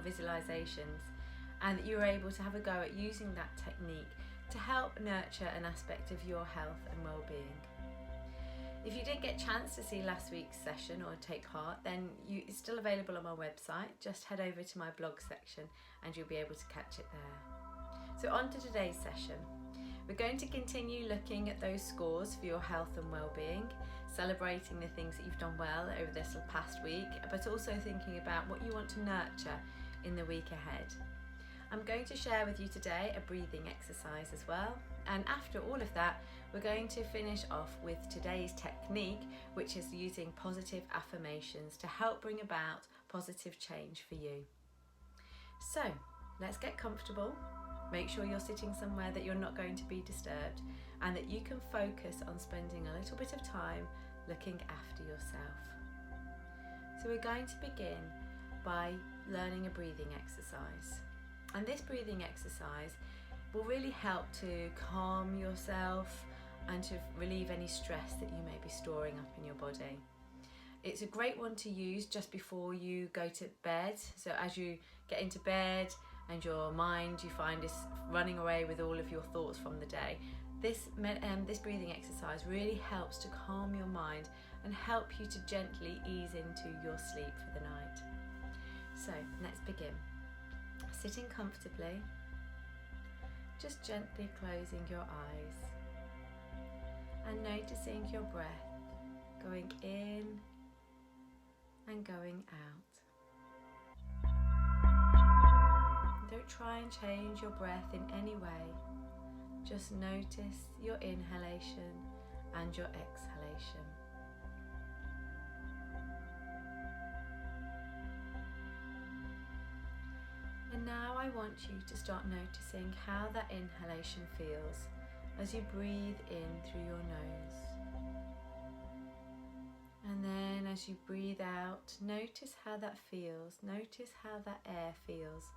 visualizations, and that you're able to have a go at using that technique to help nurture an aspect of your health and well-being. If you didn't get a chance to see last week's session or take part, then it's still available on my website. Just head over to my blog section and you'll be able to catch it there. So on to today's session. We're going to continue looking at those scores for your health and well-being, celebrating the things that you've done well over this past week, but also thinking about what you want to nurture in the week ahead. I'm going to share with you today a breathing exercise as well, and after all of that we're going to finish off with today's technique, which is using positive affirmations to help bring about positive change for you. So let's get comfortable. Make sure you're sitting somewhere that you're not going to be disturbed and that you can focus on spending a little bit of time looking after yourself. So we're going to begin by learning a breathing exercise. And this breathing exercise will really help to calm yourself and to relieve any stress that you may be storing up in your body. It's a great one to use just before you go to bed. So as you get into bed and your mind, you find, is running away with all of your thoughts from the day, this breathing exercise really helps to calm your mind and help you to gently ease into your sleep for the night. So let's begin. Sitting comfortably, just gently closing your eyes and noticing your breath going in and going out. Don't try and change your breath in any way. Just notice your inhalation and your exhalation. And now I want you to start noticing how that inhalation feels as you breathe in through your nose. And then as you breathe out, notice how that feels. Notice how that air feels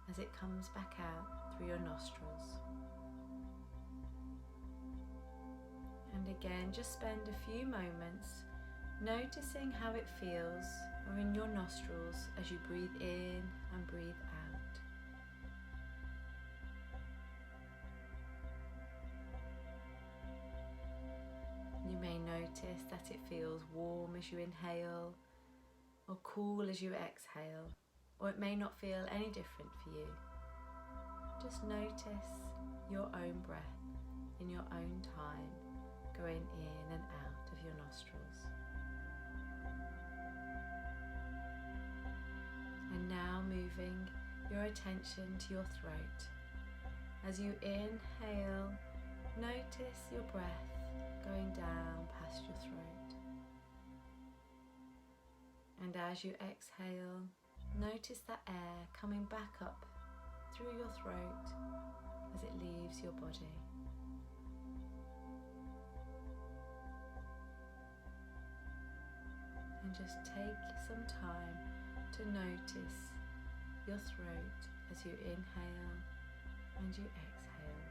as it comes back out through your nostrils. And again, just spend a few moments noticing how it feels or in your nostrils as you breathe in and breathe out. You may notice that it feels warm as you inhale or cool as you exhale, or it may not feel any different for you. Just notice your own breath in your own time going in and out of your nostrils. And now moving your attention to your throat. As you inhale, notice your breath going down past your throat. And as you exhale, notice that air coming back up through your throat as it leaves your body. And just take some time to notice your throat as you inhale and you exhale.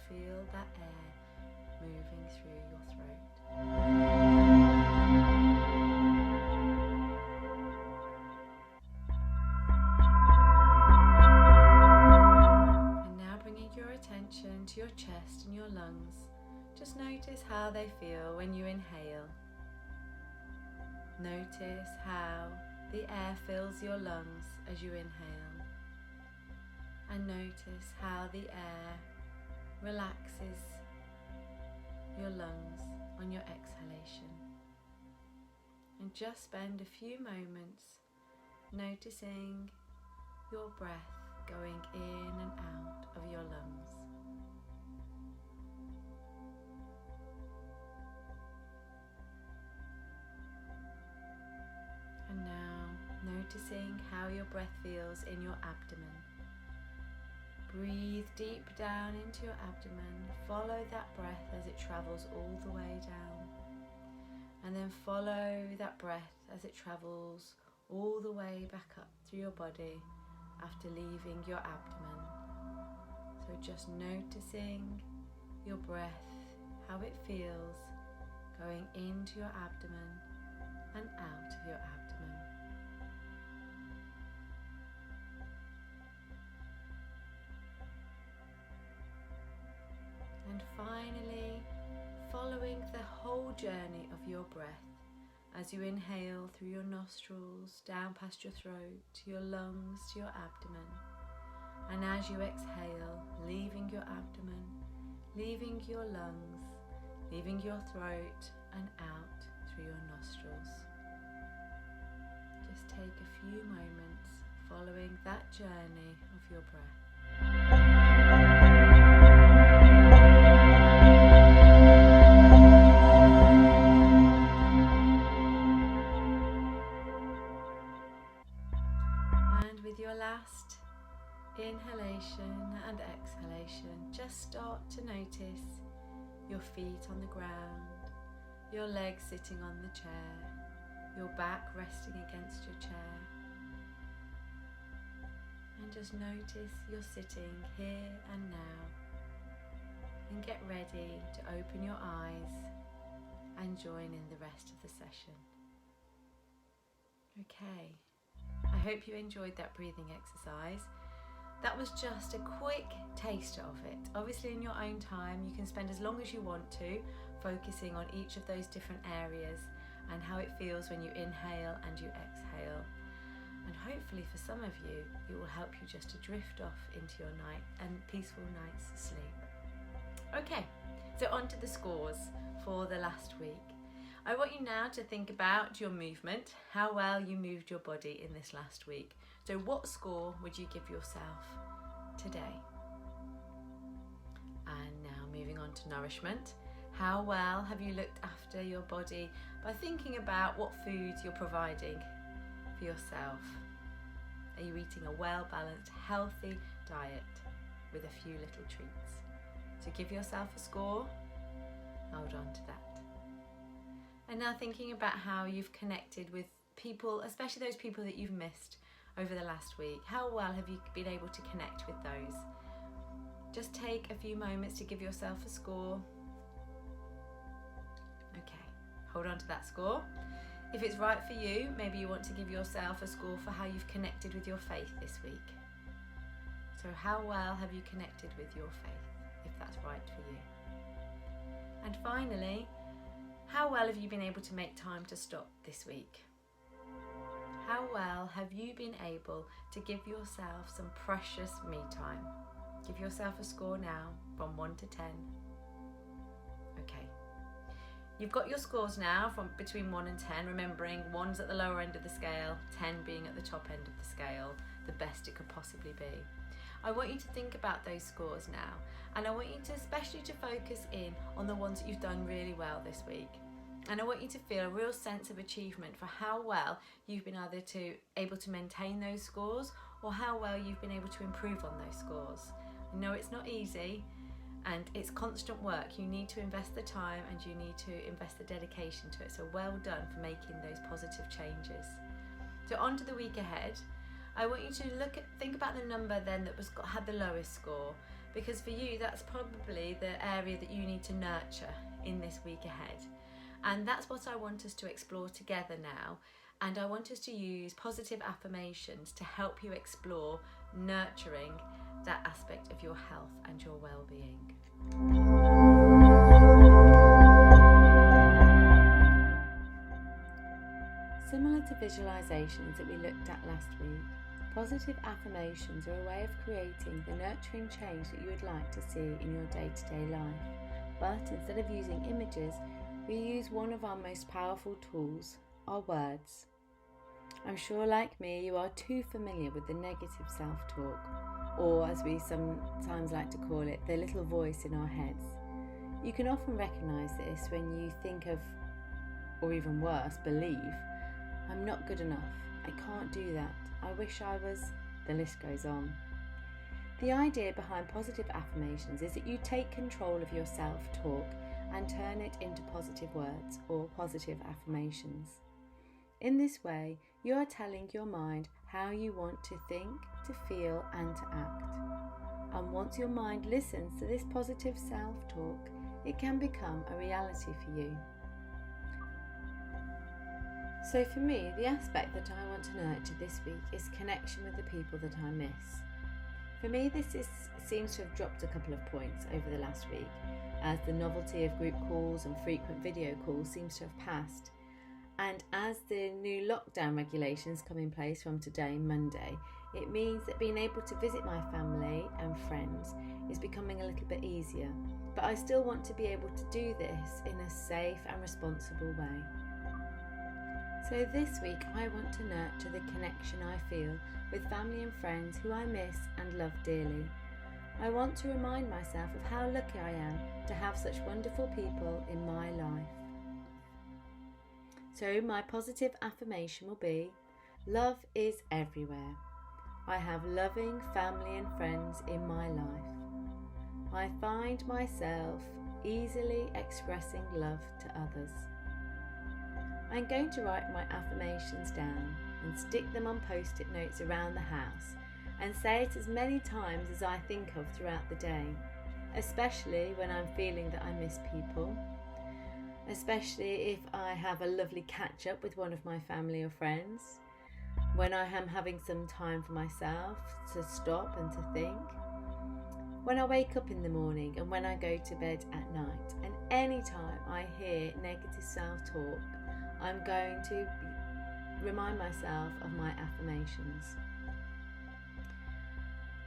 Feel that air moving through your throat. And now bringing your attention to your chest and your lungs, just notice how they feel when you inhale. Notice how the air fills your lungs as you inhale, and notice how the air relaxes your lungs on your exhalation. And just spend a few moments noticing your breath going in and out of your lungs. And now noticing how your breath feels in your abdomen. Breathe deep down into your abdomen. Follow that breath as it travels all the way down. And then follow that breath as it travels all the way back up through your body after leaving your abdomen. So just noticing your breath, how it feels going into your abdomen and out of your abdomen. journey of your breath as you inhale through your nostrils, down past your throat, to your lungs, to your abdomen. And as you exhale, leaving your abdomen, leaving your lungs, leaving your throat and out through your nostrils. Just take a few moments following that journey of your breath. And with your last inhalation and exhalation, just start to notice your feet on the ground, your legs sitting on the chair, your back resting against your chair. And just notice you're sitting here and now. And get ready to open your eyes and join in the rest of the session. Okay, I hope you enjoyed that breathing exercise. That was just a quick taster of it. Obviously in your own time, you can spend as long as you want to, focusing on each of those different areas and how it feels when you inhale and you exhale. And hopefully for some of you, it will help you just to drift off into your night and peaceful night's sleep. Okay, so on to the scores for the last week. I want you now to think about your movement, how well you moved your body in this last week. So what score would you give yourself today? And now moving on to nourishment. How well have you looked after your body by thinking about what foods you're providing for yourself? Are you eating a well-balanced, healthy diet with a few little treats? So give yourself a score, hold on to that. And now thinking about how you've connected with people, especially those people that you've missed over the last week. How well have you been able to connect with those? Just take a few moments to give yourself a score. Okay, hold on to that score. If it's right for you, maybe you want to give yourself a score for how you've connected with your faith this week. So how well have you connected with your faith, if that's right for you? And finally, how well have you been able to make time to stop this week? How well have you been able to give yourself some precious me time? Give yourself a score now from 1 to 10. Okay. You've got your scores now from between 1 and 10, remembering 1's at the lower end of the scale, 10 being at the top end of the scale, the best it could possibly be. I want you to think about those scores now, and I want you to especially to focus in on the ones that you've done really well this week. And I want you to feel a real sense of achievement for how well you've been either able to maintain those scores or how well you've been able to improve on those scores. I know it's not easy and it's constant work. You need to invest the time and you need to invest the dedication to it. So well done for making those positive changes. So on to the week ahead. I want you to think about the number then that had the lowest score, because for you that's probably the area that you need to nurture in this week ahead. And that's what I want us to explore together now. And I want us to use positive affirmations to help you explore nurturing that aspect of your health and your well-being. Similar to visualizations that we looked at last week, positive affirmations are a way of creating the nurturing change that you would like to see in your day-to-day life. But instead of using images, we use one of our most powerful tools, our words. I'm sure like me, you are too familiar with the negative self-talk, or as we sometimes like to call it, the little voice in our heads. You can often recognise this when you think of, or even worse, believe, I'm not good enough, I can't do that, I wish I was, the list goes on. The idea behind positive affirmations is that you take control of your self-talk and turn it into positive words or positive affirmations. In this way, you are telling your mind how you want to think, to feel and to act. And once your mind listens to this positive self-talk, it can become a reality for you. So for me, the aspect that I want to nurture this week is connection with the people that I miss. For me, seems to have dropped a couple of points over the last week, as the novelty of group calls and frequent video calls seems to have passed. And as the new lockdown regulations come in place from today, Monday, it means that being able to visit my family and friends is becoming a little bit easier. But I still want to be able to do this in a safe and responsible way. So this week I want to nurture the connection I feel with family and friends who I miss and love dearly. I want to remind myself of how lucky I am to have such wonderful people in my life. So my positive affirmation will be, love is everywhere. I have loving family and friends in my life. I find myself easily expressing love to others. I'm going to write my affirmations down and stick them on post-it notes around the house and say it as many times as I think of throughout the day, especially when I'm feeling that I miss people, especially if I have a lovely catch up with one of my family or friends, when I am having some time for myself to stop and to think, when I wake up in the morning and when I go to bed at night, and any time I hear negative self-talk, I'm going to remind myself of my affirmations.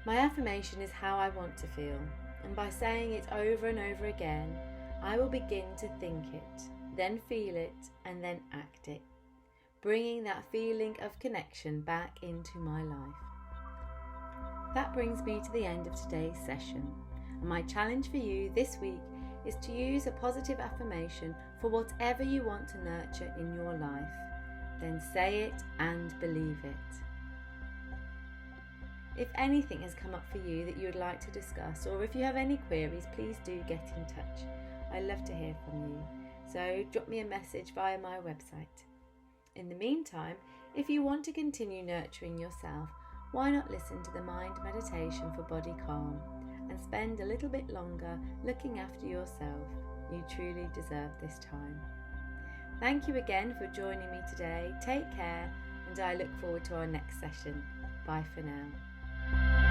My affirmation is how I want to feel, and by saying it over and over again, I will begin to think it, then feel it, and then act it, bringing that feeling of connection back into my life. That brings me to the end of today's session, and my challenge for you this week is to use a positive affirmation for whatever you want to nurture in your life. Then say it and believe it. If anything has come up for you that you would like to discuss, or if you have any queries, please do get in touch. I love to hear from you, so drop me a message via my website. In the meantime, if you want to continue nurturing yourself, why not listen to the Mind Meditation for Body Calm and spend a little bit longer looking after yourself? You truly deserve this time. Thank you again for joining me today. Take care, and I look forward to our next session. Bye for now.